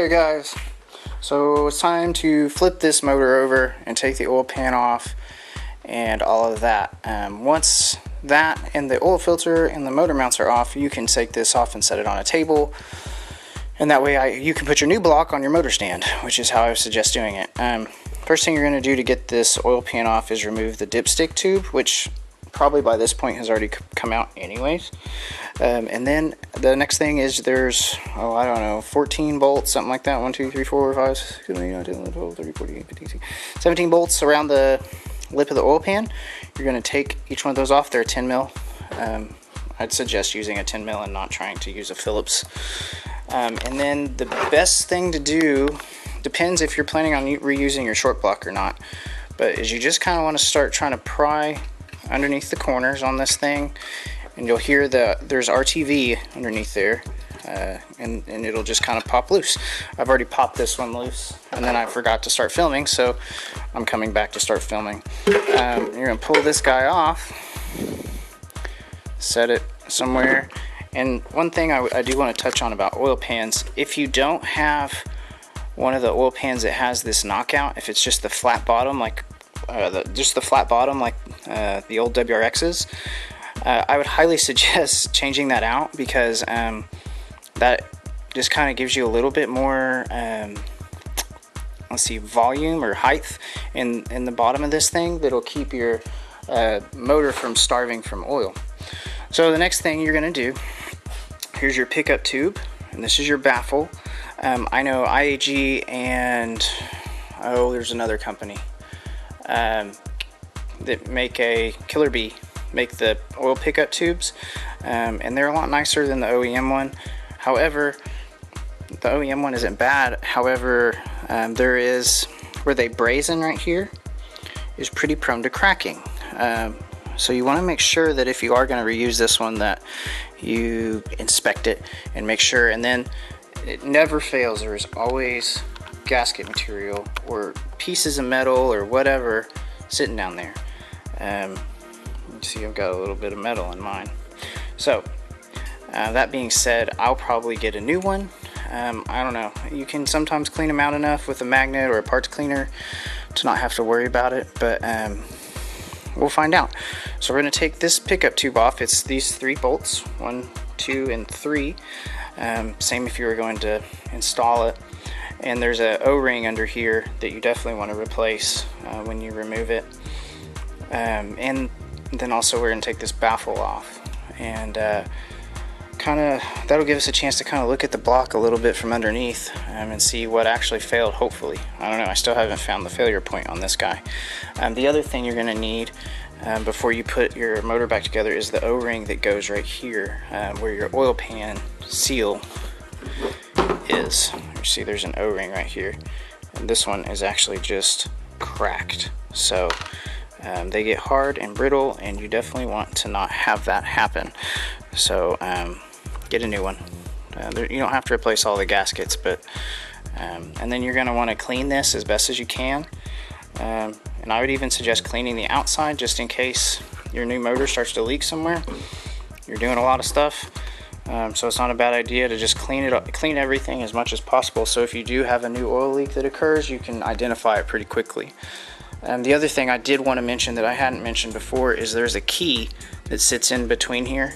Hey guys, so it's time to flip this motor over and take the oil pan off and all of that. Once that and the oil filter and the motor mounts are off, you can take this off and set it on a table, and that way you can put your new block on your motor stand, which is how I would suggest doing it. First thing you're going to do to get this oil pan off is remove the dipstick tube, which probably by this point has already come out anyways. And then the next thing is there's, I don't know, 14 bolts, something like that. 1, 2, 3, 4, 5, 6, 7, 8, 9, 10, 11, 12, 13, 14, 15, 16, 17 bolts around the lip of the oil pan. You're going to take each one of those off. They're 10 mil. I'd suggest using a 10 mil and not trying to use a Phillips. And then the best thing to do, depends if you're planning on reusing your short block or not, but is you just kind of want to start trying to pry underneath the corners on this thing, and you'll hear there's RTV underneath there, and it'll just kind of pop loose. I've already popped this one loose, and then I forgot to start filming, so I'm coming back to start filming. You're going to pull this guy off, set it somewhere, and one thing I do want to touch on about oil pans, if you don't have one of the oil pans that has this knockout, if it's just the flat bottom like the old WRXs, I would highly suggest changing that out, because that just kind of gives you a little bit more volume or height in the bottom of this thing that'll keep your motor from starving from oil. So the next thing you're going to do, here's your pickup tube, and this is your baffle. I know IAG and there's another company that make Killer Bee, make the oil pickup tubes, and they're a lot nicer than the OEM one. However, the OEM one isn't bad. However, there is where they brazen right here is pretty prone to cracking. So you want to make sure that if you are going to reuse this one, that you inspect it and make sure. And then it never fails. There is always gasket material or pieces of metal or whatever sitting down there. You see, I've got a little bit of metal in mine. So that being said, I'll probably get a new one. I don't know, you can sometimes clean them out enough with a magnet or a parts cleaner to not have to worry about it, but we'll find out. So we're going to take this pickup tube off. It's these 3 bolts, 1, 2, and 3. Same if you were going to install it. And there's a O-ring under here that you definitely want to replace when you remove it. And then also we're going to take this baffle off, and that'll give us a chance to kind of look at the block a little bit from underneath, and see what actually failed, hopefully. I don't know, I still haven't found the failure point on this guy. The other thing you're going to need before you put your motor back together is the O-ring that goes right here, where your oil pan seal is. You see there's an O-ring right here, and this one is actually just cracked. So they get hard and brittle, and you definitely want to not have that happen. So get a new one. You don't have to replace all the gaskets, but and then you're going to want to clean this as best as you can. And I would even suggest cleaning the outside, just in case your new motor starts to leak somewhere. You're doing a lot of stuff, so it's not a bad idea to just clean it up, clean everything as much as possible. So if you do have a new oil leak that occurs, you can identify it pretty quickly. The other thing I did want to mention that I hadn't mentioned before is there's a key that sits in between here.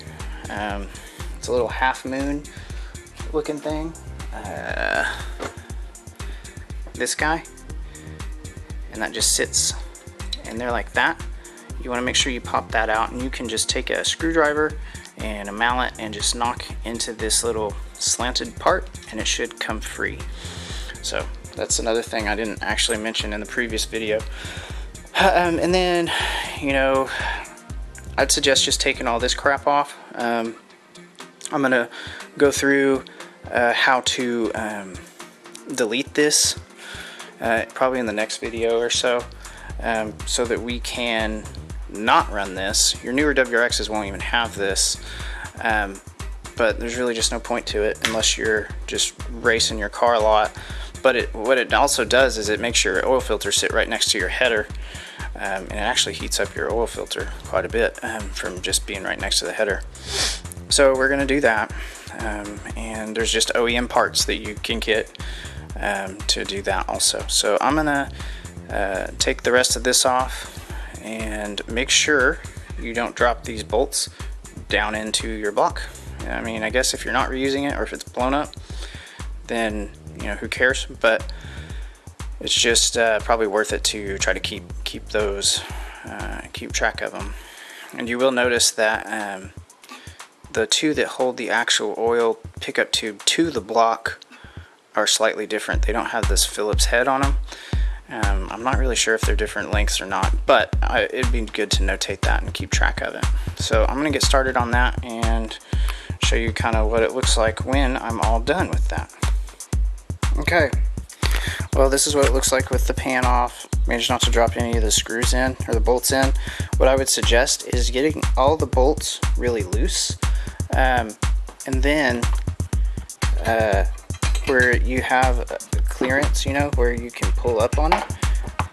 It's a little half moon looking thing. This guy, and that just sits in there like that. You want to make sure you pop that out, and you can just take a screwdriver and a mallet and just knock into this little slanted part, and it should come free. So that's another thing I didn't actually mention in the previous video. And then, you know, I'd suggest just taking all this crap off. I'm gonna go through how to delete this probably in the next video or so, so that we can not run this. Your newer WRXs won't even have this, but there's really just no point to it unless you're just racing your car a lot. But what it also does is it makes your oil filter sit right next to your header, and it actually heats up your oil filter quite a bit from just being right next to the header. So we're going to do that, and there's just OEM parts that you can get to do that also. So I'm gonna take the rest of this off, and make sure you don't drop these bolts down into your block. I mean, I guess if you're not reusing it, or if it's blown up, then you know, who cares, but it's just probably worth it to try to keep those, keep track of them. And you will notice that the two that hold the actual oil pickup tube to the block are slightly different. They don't have this Phillips head on them. I'm not really sure if they're different lengths or not, but it'd be good to notate that and keep track of it. So I'm gonna get started on that and show you kind of what it looks like when I'm all done with that. Okay, well, this is what it looks like with the pan off. Manage not to drop any of the screws in, or the bolts in. What I would suggest is getting all the bolts really loose, and then where you have clearance, you know, where you can pull up on it,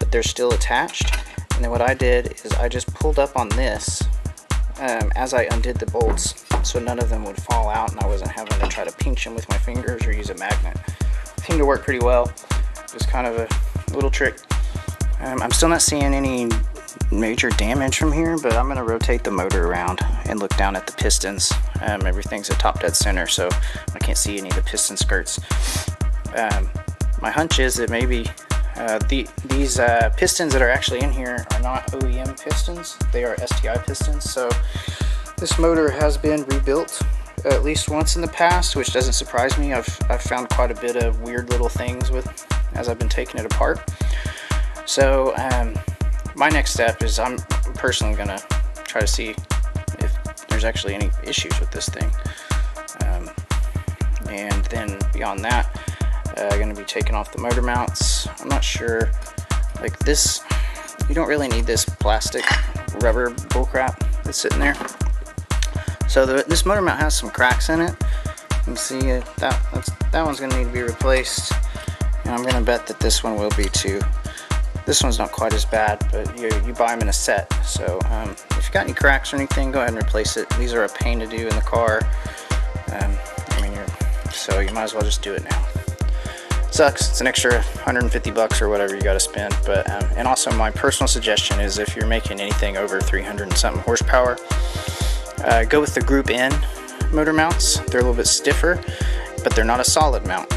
but they're still attached. And then what I did is I just pulled up on this as I undid the bolts, so none of them would fall out, and I wasn't having to try to pinch them with my fingers or use a magnet. It seemed to work pretty well. It was kind of a little trick. I'm still not seeing any major damage from here, but I'm going to rotate the motor around and look down at the pistons. Everything's at top dead center, so I can't see any of the piston skirts. My hunch is that maybe these pistons that are actually in here are not OEM pistons, they are STI pistons. So this motor has been rebuilt at least once in the past, which doesn't surprise me. I've found quite a bit of weird little things as I've been taking it apart. So my next step is I'm personally gonna try to see if there's actually any issues with this thing, and then beyond that, I'm gonna be taking off the motor mounts. I'm not sure, like this, you don't really need this plastic rubber bullcrap that's sitting there. So this motor mount has some cracks in it. You can see that one's gonna need to be replaced, and I'm gonna bet that this one will be too. This one's not quite as bad, but you buy them in a set. So if you got any cracks or anything, go ahead and replace it. These are a pain to do in the car. I mean, so you might as well just do it now. Sucks, it's an extra 150 bucks or whatever you got to spend. But and also my personal suggestion is, if you're making anything over 300 and something horsepower, go with the Group N motor mounts. They're a little bit stiffer, but they're not a solid mount.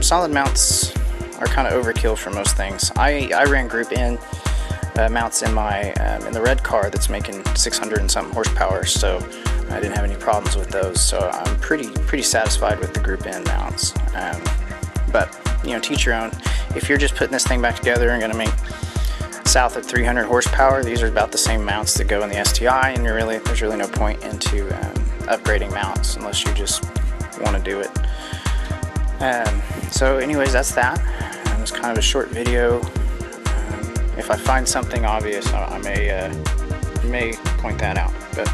Solid mounts are kind of overkill for most things. I ran Group N mounts in my in the red car that's making 600 and something horsepower, so I didn't have any problems with those. So I'm pretty satisfied with the Group N mounts. But you know, teach your own. If you're just putting this thing back together and going to make south of 300 horsepower, these are about the same mounts that go in the STI, and there's really no point into upgrading mounts unless you just want to do it. So anyways, that's that. It's kind of a short video. If I find something obvious, I may point that out. But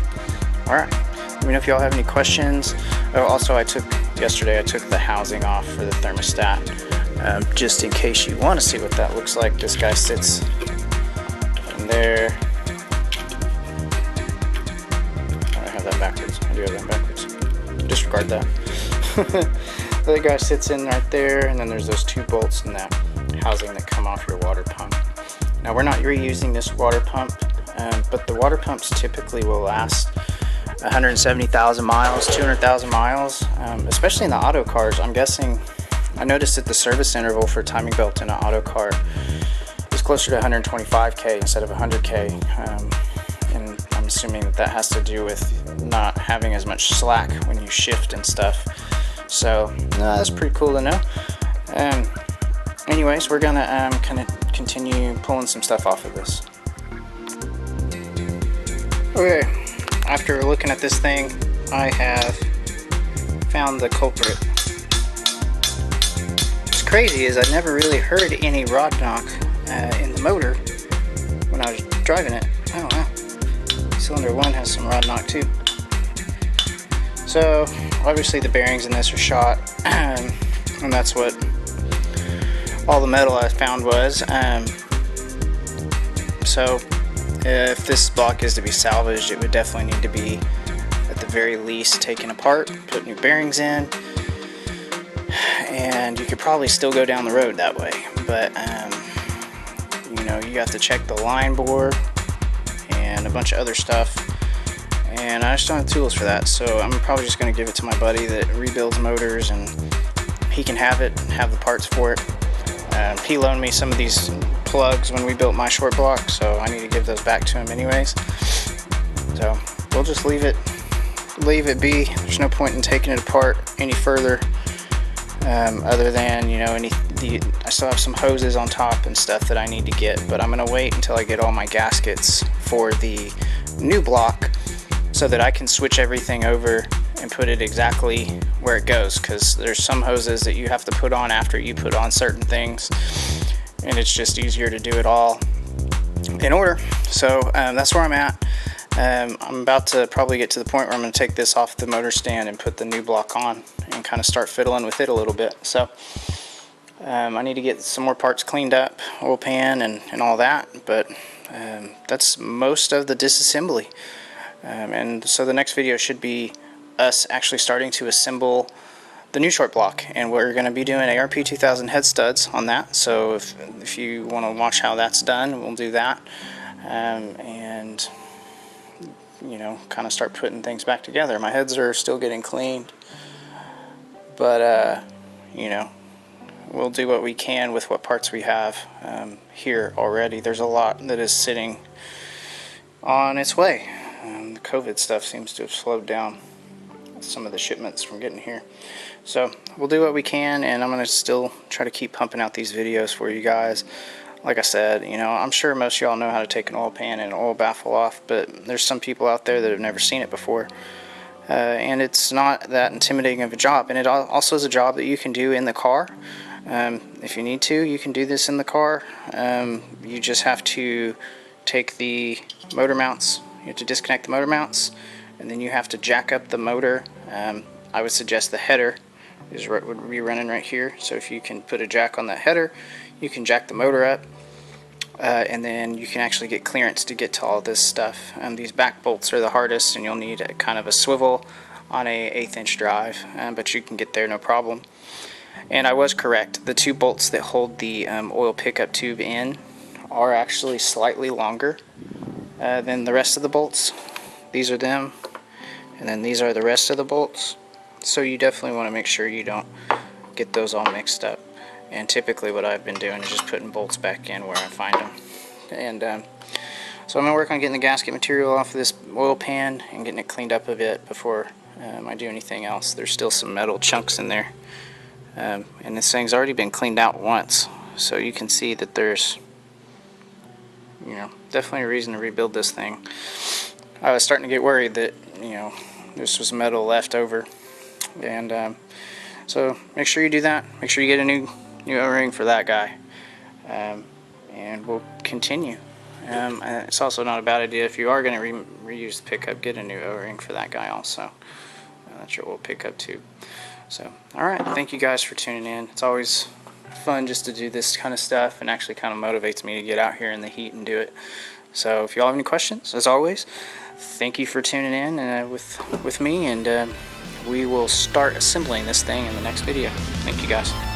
all right, let me know if y'all have any questions. Oh, also, yesterday I took the housing off for the thermostat, just in case you want to see what that looks like. This guy sits in there. I have that backwards. I do have that backwards. Disregard that. The other guy sits in right there, and then there's those two bolts in that housing that come off your water pump. Now, we're not reusing this water pump, but the water pumps typically will last 170,000 miles, 200,000 miles, especially in the auto cars. I'm guessing, I noticed that the service interval for timing belt in an auto car is closer to 125K instead of 100K, and I'm assuming that has to do with not having as much slack when you shift and stuff. So that's pretty cool to know. Anyways, we're gonna kind of continue pulling some stuff off of this. Okay, after looking at this thing, I have found the culprit. What's crazy is I never really heard any rod knock in the motor when I was driving it. I don't know. Cylinder 1 has some rod knock too. So obviously the bearings in this are shot, and that's what all the metal I found was. So if this block is to be salvaged, it would definitely need to be at the very least taken apart, put new bearings in, and you could probably still go down the road that way, but you know, you have to check the line bore and a bunch of other stuff, and I just don't have the tools for that. So I'm probably just going to give it to my buddy that rebuilds motors, and he can have it, have the parts for it. He loaned me some of these plugs when we built my short block, so I need to give those back to him anyways. So we'll just leave it be. There's no point in taking it apart any further, other than, you know, I still have some hoses on top and stuff that I need to get, but I'm gonna wait until I get all my gaskets for the new block so that I can switch everything over and put it exactly where it goes, because there's some hoses that you have to put on after you put on certain things, and it's just easier to do it all in order. So that's where I'm at. I'm about to probably get to the point where I'm going to take this off the motor stand and put the new block on and kind of start fiddling with it a little bit. So I need to get some more parts cleaned up, oil pan and all that, but that's most of the disassembly. And so the next video should be us actually starting to assemble the new short block, and we're going to be doing ARP 2000 head studs on that. So if you want to watch how that's done, we'll do that, and you know, kind of start putting things back together. My heads are still getting cleaned, but you know, we'll do what we can with what parts we have here already. There's a lot that is sitting on its way. The COVID stuff seems to have slowed down some of the shipments from getting here. So we'll do what we can, and I'm going to still try to keep pumping out these videos for you guys. Like I said, you know, I'm sure most of y'all know how to take an oil pan and an oil baffle off, but there's some people out there that have never seen it before. And it's not that intimidating of a job, and it also is a job that you can do in the car. If you need to, you can do this in the car. You just have to take the motor mounts, you have to disconnect the motor mounts, and then you have to jack up the motor. I would suggest the header would be running right here, so if you can put a jack on that header, you can jack the motor up, and then you can actually get clearance to get to all this stuff. These back bolts are the hardest, and you'll need a kind of a swivel on a 1/8 inch drive, but you can get there no problem. And I was correct, the 2 bolts that hold the oil pickup tube in are actually slightly longer than the rest of the bolts. These are them, and then these are the rest of the bolts. So you definitely want to make sure you don't get those all mixed up. And typically what I've been doing is just putting bolts back in where I find them. And so I'm going to work on getting the gasket material off of this oil pan and getting it cleaned up a bit before I do anything else. There's still some metal chunks in there. And this thing's already been cleaned out once, so you can see that there's, you know, definitely a reason to rebuild this thing. I was starting to get worried that, you know, this was metal left over, and so make sure you do that. Make sure you get a new O-ring for that guy, and we'll continue. And it's also not a bad idea, if you are going to reuse the pickup, get a new O-ring for that guy also. That's your old pickup tube. So, alright, thank you guys for tuning in. It's always fun just to do this kind of stuff, and actually kind of motivates me to get out here in the heat and do it. So if y'all have any questions, as always, thank you for tuning in with me, and we will start assembling this thing in the next video. Thank you guys.